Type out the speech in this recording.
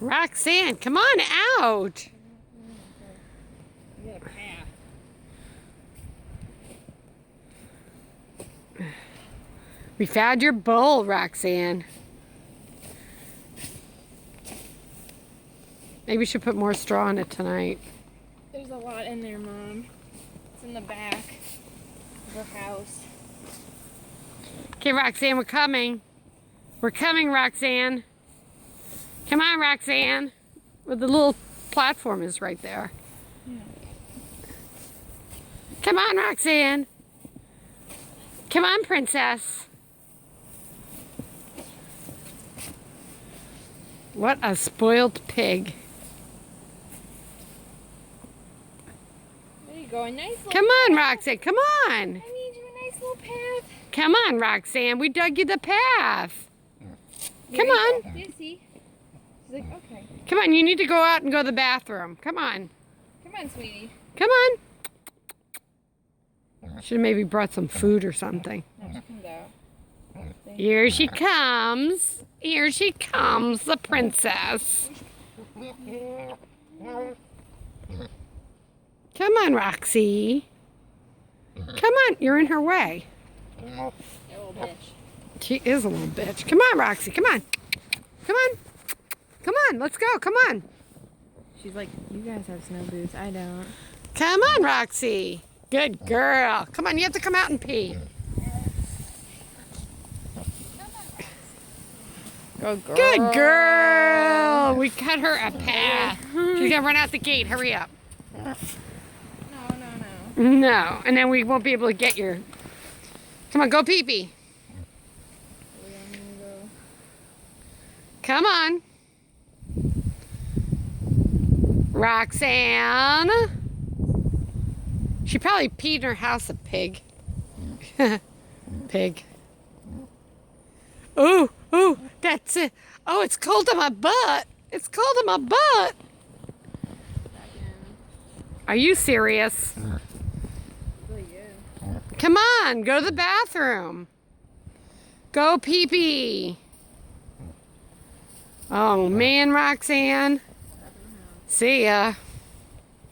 Roxanne, come on out. You got a calf. We found your bowl, Roxanne. Maybe we should put more straw in it tonight. There's a lot in there, Mom. It's in the back of her house. Okay, Roxanne, we're coming. We're coming, Roxanne. Come on, Roxanne. Well, the little platform is right there. Yeah. Come on, Roxanne. Come on, princess. What a spoiled pig. There you go, a nice little Come on, path. Roxanne, come on. I made you a nice little path. Come on, Roxanne, we dug you the path. There Come you on. go. Do you see? She's like, okay. Come on, you need to go out and go to the bathroom. Come on. Come on, sweetie. Come on. Should have maybe brought some food or something. No, she comes out. Here she comes. Here she comes, the princess. Come on, Roxy. Come on, you're in her way. You little bitch. She is a little bitch. Come on, Roxy, come on. Come on. Come on, let's go, come on. She's like, you guys have snow boots. I don't. Come on, Roxy. Good girl. Come on, you have to come out and pee. Go girl. Good girl. We cut her a path. She's gonna run out the gate. Hurry up. No. No, and then we won't be able to get your... Come on, go pee-pee. Come on. Roxanne. She probably peed in her house, a pig. Pig. Ooh, ooh, that's it. Oh, it's cold in my butt. It's cold in my butt. Are you serious? Come on, go to the bathroom. Go pee-pee. Oh, man, Roxanne. See ya.